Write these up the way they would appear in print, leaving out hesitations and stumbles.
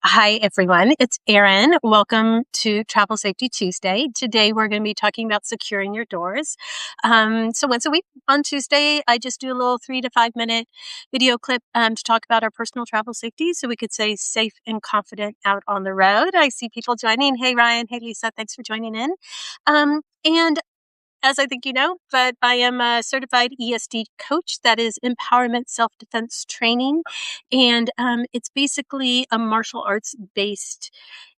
Hi, everyone. It's Erin. Welcome to Travel Safety Tuesday. Today, we're going to be talking about securing your doors. So once a week on Tuesday, I just do a little 3 to 5 minute video clip to talk about our personal travel safety so we could stay safe and confident out on the road. I see people joining. Hey, Ryan. Hey, Lisa. Thanks for joining in. And as I think you know, but I am a certified ESD coach. That is empowerment self-defense training. And it's basically a martial arts based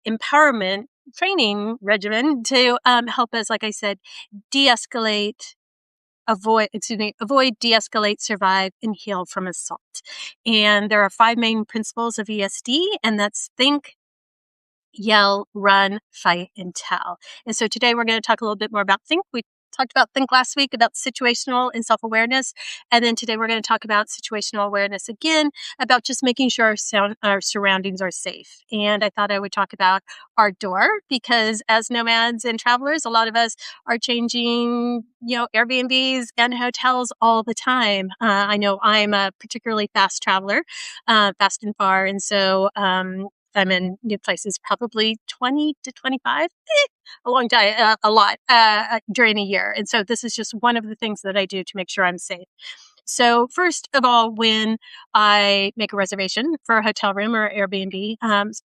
empowerment training regimen to help us, like I said, de-escalate, avoid, de-escalate, survive, and heal from assault. And there are 5 main principles of ESD, and that's think, yell, run, fight, and tell. And so today we're going to talk a little bit more about think. We talked about think last week about situational and self-awareness. And then today we're going to talk about situational awareness again, about just making sure our surroundings are safe. And I thought I would talk about our door because as nomads and travelers, a lot of us are changing, Airbnbs and hotels all the time. I know I'm a particularly fast traveler, fast and far. And so, I'm in new places, probably 20 to 25, a long time, a lot during a year. And so this is just one of the things that I do to make sure I'm safe. So first of all, when I make a reservation for a hotel room or Airbnb,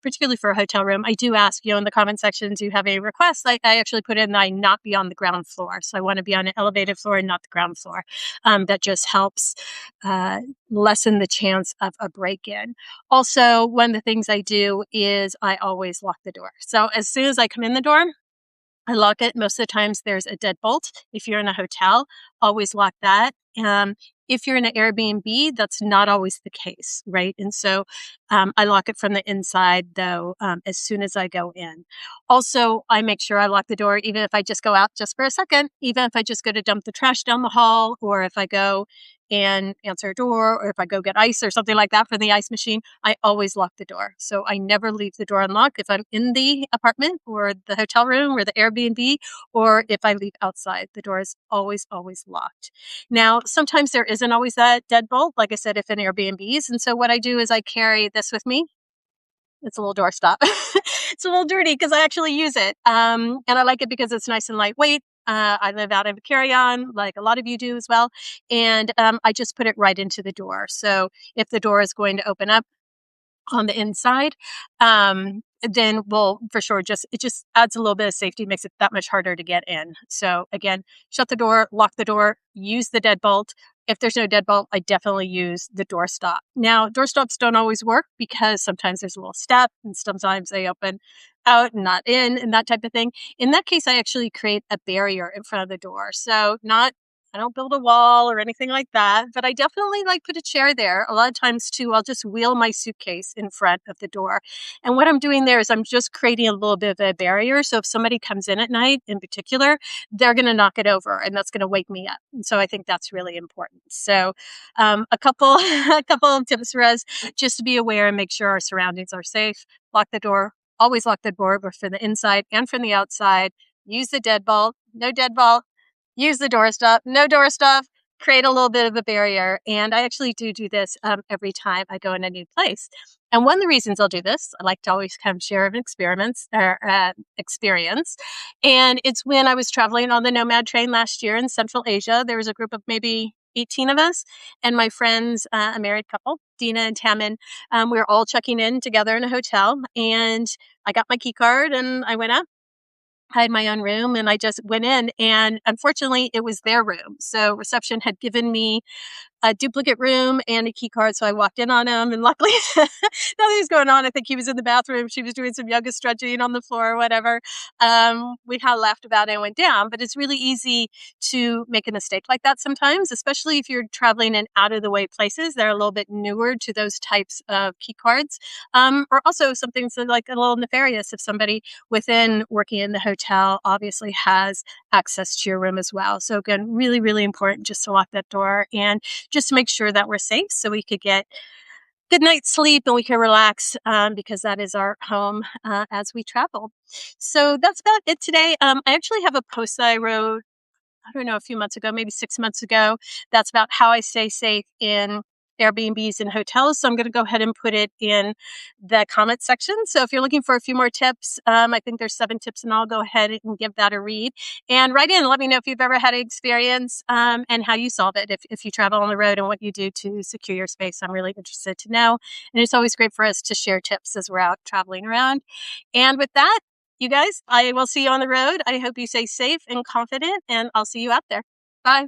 particularly for a hotel room, I do ask, in the comment section, do you have a request? I actually put in that I not be on the ground floor. So I want to be on an elevated floor and not the ground floor. That just helps lessen the chance of a break-in. Also, one of the things I do is I always lock the door. So as soon as I come in the door, I lock it. Most of the times there's a deadbolt. If you're in a hotel, always lock that. If you're in an Airbnb, that's not always the case, right? And so I lock it from the inside, though, as soon as I go in. Also, I make sure I lock the door, even if I just go out just for a second, even if I just go to dump the trash down the hall, or if I go and answer a door, or if I go get ice or something like that from the ice machine, I always lock the door. So I never leave the door unlocked if I'm in the apartment or the hotel room or the Airbnb, or if I leave outside, the door is always, always locked. Now, sometimes there isn't always that deadbolt, like I said, if in Airbnbs. And so what I do is I carry this with me. It's a little doorstop. It's a little dirty because I actually use it. And I like it because it's nice and lightweight. I live out of a carry-on, like a lot of you do as well. And I just put it right into the door. So if the door is going to open up on the inside, then we'll for sure it just adds a little bit of safety, makes it that much harder to get in. So again, shut the door, lock the door, use the deadbolt. If there's no deadbolt, I definitely use the doorstop. Now, doorstops don't always work because sometimes there's a little step and sometimes they open out and not in and that type of thing. In that case, I actually create a barrier in front of the door. So I don't build a wall or anything like that, but I definitely put a chair there. A lot of times too, I'll just wheel my suitcase in front of the door. And what I'm doing there is I'm just creating a little bit of a barrier. So if somebody comes in at night in particular, they're going to knock it over and that's going to wake me up. And so I think that's really important. So a couple, a couple of tips for us, just to be aware and make sure our surroundings are safe. Lock the door, always lock the door, both from the inside and from the outside. Use the deadbolt, no deadbolt. Use the doorstop, no doorstop, create a little bit of a barrier. And I actually do this every time I go in a new place. And one of the reasons I'll do this, I like to always come share an experience. And it's when I was traveling on the Nomad train last year in Central Asia. There was a group of maybe 18 of us and my friends, a married couple, Dina and Tamin. We were all checking in together in a hotel and I got my key card and I went up. I had my own room and I just went in and unfortunately it was their room. So reception had given me a duplicate room and a key card. So I walked in on him and luckily nothing was going on. I think he was in the bathroom. She was doing some yoga stretching on the floor or whatever. We kind of laughed about it and went down, but it's really easy to make a mistake like that sometimes, especially if you're traveling in out of the way places that are a little bit newer to those types of key cards. Or also something so like a little nefarious if somebody within working in the hotel obviously has access to your room as well. So again, really, really important just to lock that door and just to make sure that we're safe so we could get good night's sleep and we can relax because that is our home as we travel. So that's about it today. I actually have a post that I wrote, I don't know, a few months ago, maybe 6 months ago. That's about how I stay safe in Airbnbs and hotels. So I'm going to go ahead and put it in the comment section. So if you're looking for a few more tips, I think there's 7 tips, and I'll go ahead and give that a read. And write in and let me know if you've ever had an experience and how you solve it if you travel on the road and what you do to secure your space. I'm really interested to know. And it's always great for us to share tips as we're out traveling around. And with that, you guys, I will see you on the road. I hope you stay safe and confident, and I'll see you out there. Bye.